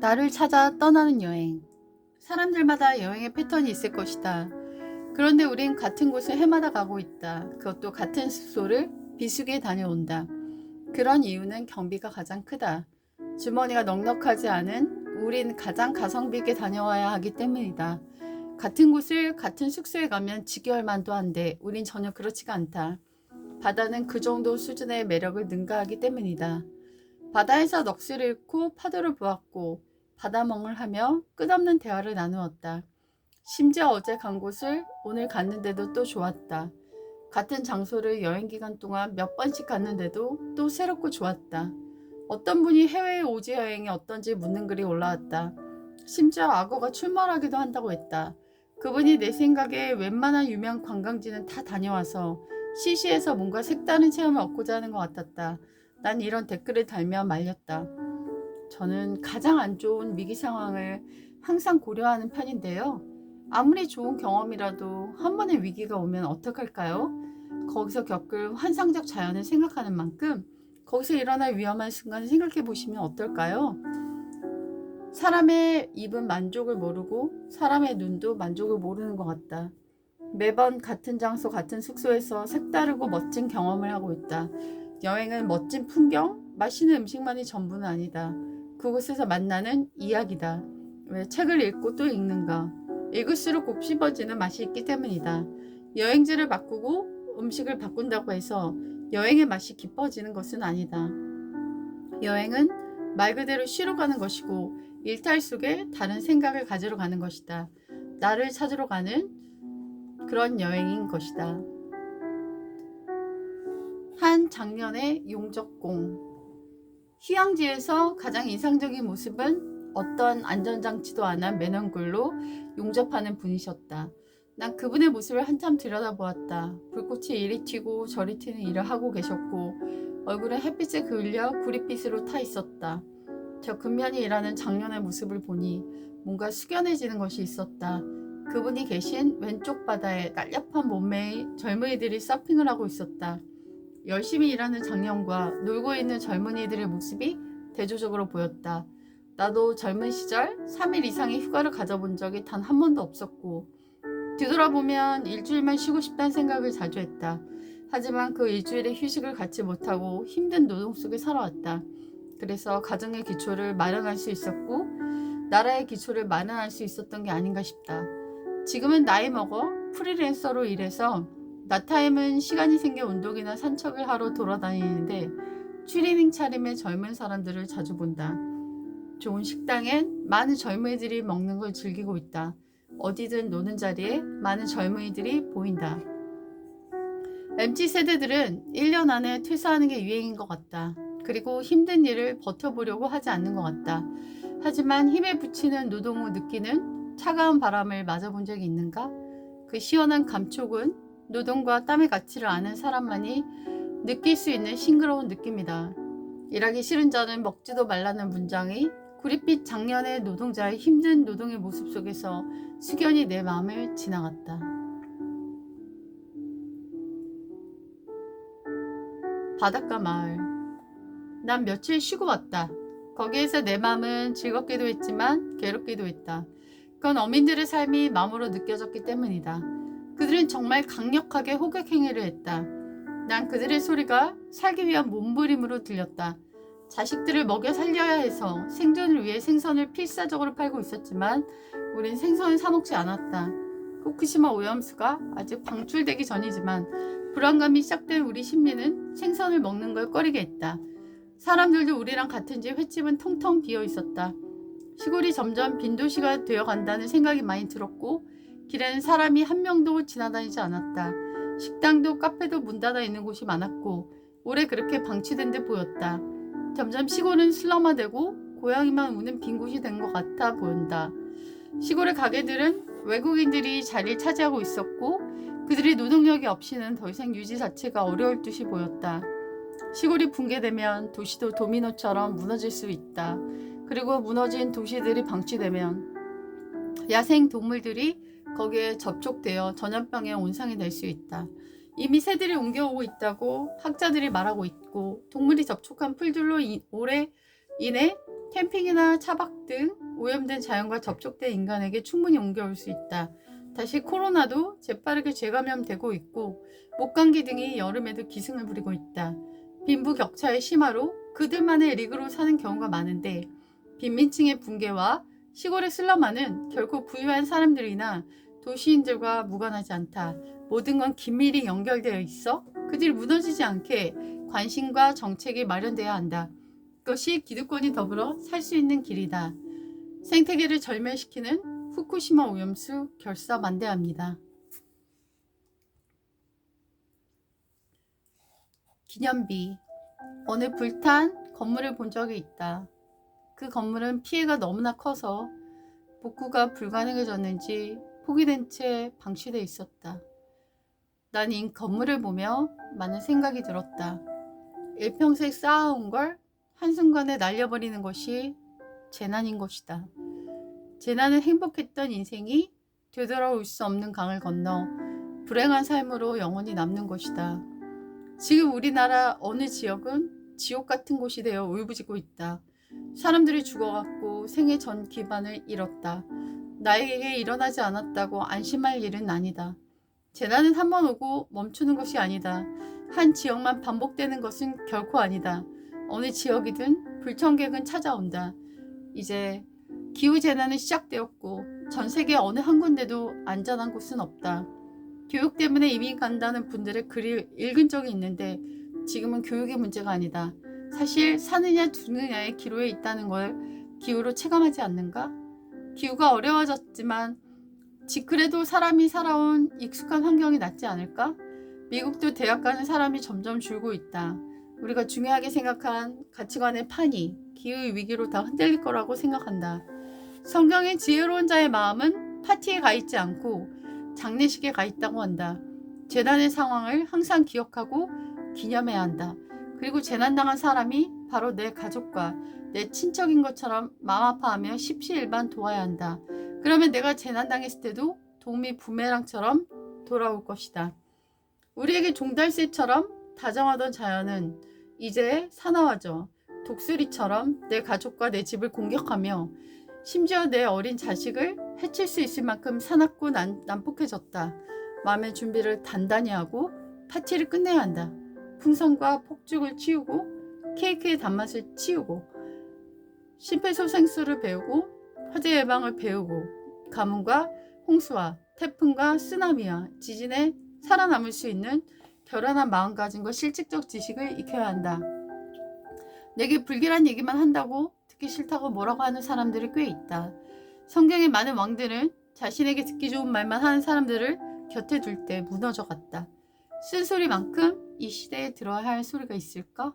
나를 찾아 떠나는 여행. 사람들마다 여행의 패턴이 있을 것이다. 그런데 우린 같은 곳을 해마다 가고 있다. 그것도 같은 숙소를 비수기에 다녀온다. 그런 이유는 경비가 가장 크다. 주머니가 넉넉하지 않은 우린 가장 가성비 있게 다녀와야 하기 때문이다. 같은 곳을 같은 숙소에 가면 지겨울 만도 한데 우린 전혀 그렇지가 않다. 바다는 그 정도 수준의 매력을 능가하기 때문이다. 바다에서 넋을 잃고 파도를 보았고 바다멍을 하며 끝없는 대화를 나누었다. 심지어 어제 간 곳을 오늘 갔는데도 또 좋았다. 같은 장소를 여행 기간 동안 몇 번씩 갔는데도 또 새롭고 좋았다. 어떤 분이 해외 오지 여행이 어떤지 묻는 글이 올라왔다. 심지어 악어가 출몰하기도 한다고 했다. 그분이 내 생각에 웬만한 유명 관광지는 다 다녀와서 시시해서 뭔가 색다른 체험을 얻고자 하는 것 같았다. 난 이런 댓글을 달며 말렸다. 저는 가장 안 좋은 위기 상황을 항상 고려하는 편인데요. 아무리 좋은 경험이라도 한 번의 위기가 오면 어떡할까요? 거기서 겪을 환상적 자연을 생각하는 만큼 거기서 일어날 위험한 순간을 생각해 보시면 어떨까요? 사람의 입은 만족을 모르고 사람의 눈도 만족을 모르는 것 같다. 매번 같은 장소 같은 숙소에서 색다르고 멋진 경험을 하고 있다. 여행은 멋진 풍경, 맛있는 음식만이 전부는 아니다. 그곳에서 만나는 이야기다. 왜 책을 읽고 또 읽는가? 읽을수록 곱씹어지는 맛이 있기 때문이다. 여행지를 바꾸고 음식을 바꾼다고 해서 여행의 맛이 깊어지는 것은 아니다. 여행은 말 그대로 쉬러 가는 것이고 일탈 속에 다른 생각을 가지러 가는 것이다. 나를 찾으러 가는 그런 여행인 것이다. 한 작년의 용적공. 휴양지에서 가장 인상적인 모습은 어떤 안전장치도 안 한 맨홀굴로 용접하는 분이셨다. 난 그분의 모습을 한참 들여다보았다. 불꽃이 이리 튀고 저리 튀는 일을 하고 계셨고 얼굴에 햇빛에 그을려 구릿빛으로 타 있었다. 저 근면이 일하는 작년의 모습을 보니 뭔가 숙연해지는 것이 있었다. 그분이 계신 왼쪽 바다에 날렵한 몸매의 젊은이들이 서핑을 하고 있었다. 열심히 일하는 작년과 놀고 있는 젊은이들의 모습이 대조적으로 보였다. 나도 젊은 시절 3일 이상의 휴가를 가져본 적이 단 한 번도 없었고 뒤돌아보면 일주일만 쉬고 싶다는 생각을 자주 했다. 하지만 그 일주일의 휴식을 갖지 못하고 힘든 노동 속에 살아왔다. 그래서 가정의 기초를 마련할 수 있었고 나라의 기초를 마련할 수 있었던 게 아닌가 싶다. 지금은 나이 먹어 프리랜서로 일해서 낮타임은 시간이 생겨 운동이나 산책을 하러 돌아다니는데 추리닝 차림의 젊은 사람들을 자주 본다. 좋은 식당엔 많은 젊은이들이 먹는 걸 즐기고 있다. 어디든 노는 자리에 많은 젊은이들이 보인다. MZ 세대들은 1년 안에 퇴사하는 게 유행인 것 같다. 그리고 힘든 일을 버텨보려고 하지 않는 것 같다. 하지만 힘에 부치는 노동 후 느끼는 차가운 바람을 맞아본 적이 있는가? 그 시원한 감촉은 노동과 땀의 가치를 아는 사람만이 느낄 수 있는 싱그러운 느낌이다. 일하기 싫은 자는 먹지도 말라는 문장이 구릿빛 장년의 노동자의 힘든 노동의 모습 속에서 숙연히 내 마음을 지나갔다. 바닷가 마을. 난 며칠 쉬고 왔다. 거기에서 내 마음은 즐겁기도 했지만 괴롭기도 했다. 그건 어민들의 삶이 마음으로 느껴졌기 때문이다. 그들은 정말 강력하게 호객 행위를 했다. 난 그들의 소리가 살기 위한 몸부림으로 들렸다. 자식들을 먹여 살려야 해서 생존을 위해 생선을 필사적으로 팔고 있었지만 우린 생선을 사 먹지 않았다. 후쿠시마 오염수가 아직 방출되기 전이지만 불안감이 시작된 우리 심리는 생선을 먹는 걸 꺼리게 했다. 사람들도 우리랑 같은지 횟집은 텅텅 비어 있었다. 시골이 점점 빈 도시가 되어간다는 생각이 많이 들었고 길에는 사람이 한 명도 지나다니지 않았다. 식당도 카페도 문 닫아 있는 곳이 많았고 오래 그렇게 방치된 듯 보였다. 점점 시골은 슬럼화되고 고양이만 우는 빈 곳이 된 것 같아 보인다. 시골의 가게들은 외국인들이 자리를 차지하고 있었고 그들의 노동력이 없이는 더 이상 유지 자체가 어려울 듯이 보였다. 시골이 붕괴되면 도시도 도미노처럼 무너질 수 있다. 그리고 무너진 도시들이 방치되면 야생 동물들이 거기에 접촉되어 전염병의 온상이 될 수 있다. 이미 새들이 옮겨오고 있다고 학자들이 말하고 있고 동물이 접촉한 풀들로 오래 인해 캠핑이나 차박 등 오염된 자연과 접촉된 인간에게 충분히 옮겨올 수 있다. 다시 코로나도 재빠르게 재감염되고 있고 목감기 등이 여름에도 기승을 부리고 있다. 빈부격차의 심화로 그들만의 리그로 사는 경우가 많은데 빈민층의 붕괴와 시골의 슬럼화는 결코 부유한 사람들이나 도시인들과 무관하지 않다. 모든 건 긴밀히 연결되어 있어 그들이 무너지지 않게 관심과 정책이 마련돼야 한다. 그것이 기득권이 더불어 살 수 있는 길이다. 생태계를 절멸시키는 후쿠시마 오염수 결사반대합니다. 기념비. 어느 불탄 건물을 본 적이 있다. 그 건물은 피해가 너무나 커서 복구가 불가능해졌는지 포기된 채 방치돼 있었다. 난 이 건물을 보며 많은 생각이 들었다. 일평생 쌓아온 걸 한순간에 날려버리는 것이 재난인 것이다. 재난은 행복했던 인생이 되돌아올 수 없는 강을 건너 불행한 삶으로 영원히 남는 것이다. 지금 우리나라 어느 지역은 지옥 같은 곳이 되어 울부짖고 있다. 사람들이 죽어갔고 생애 전 기반을 잃었다. 나에게 일어나지 않았다고 안심할 일은 아니다. 재난은 한 번 오고 멈추는 것이 아니다. 한 지역만 반복되는 것은 결코 아니다. 어느 지역이든 불청객은 찾아온다. 이제 기후재난은 시작되었고 전 세계 어느 한 군데도 안전한 곳은 없다. 교육 때문에 이민 간다는 분들의 글을 읽은 적이 있는데 지금은 교육의 문제가 아니다. 사실 사느냐 죽느냐의 기로에 있다는 걸 기후로 체감하지 않는가? 기후가 어려워졌지만 그래도 사람이 살아온 익숙한 환경이 낫지 않을까? 미국도 대학 가는 사람이 점점 줄고 있다. 우리가 중요하게 생각한 가치관의 판이 기후의 위기로 다 흔들릴 거라고 생각한다. 성경의 지혜로운 자의 마음은 파티에 가 있지 않고 장례식에 가 있다고 한다. 재난의 상황을 항상 기억하고 기념해야 한다. 그리고 재난당한 사람이 바로 내 가족과 내 친척인 것처럼 마음 아파하며 십시일반 도와야 한다. 그러면 내가 재난당했을 때도 도움이 부메랑처럼 돌아올 것이다. 우리에게 종달새처럼 다정하던 자연은 이제 사나워져 독수리처럼 내 가족과 내 집을 공격하며 심지어 내 어린 자식을 해칠 수 있을 만큼 사납고 난폭해졌다. 마음의 준비를 단단히 하고 파티를 끝내야 한다. 풍선과 폭죽을 치우고 케이크의 단맛을 치우고 심폐소생술을 배우고 화재 예방을 배우고 가뭄과 홍수와 태풍과 쓰나미와 지진에 살아남을 수 있는 결연한 마음가짐과 실질적 지식을 익혀야 한다. 내게 불길한 얘기만 한다고 듣기 싫다고 뭐라고 하는 사람들이 꽤 있다. 성경의 많은 왕들은 자신에게 듣기 좋은 말만 하는 사람들을 곁에 둘 때 무너져 갔다. 쓴소리만큼 이 시대에 들어야 할 소리가 있을까?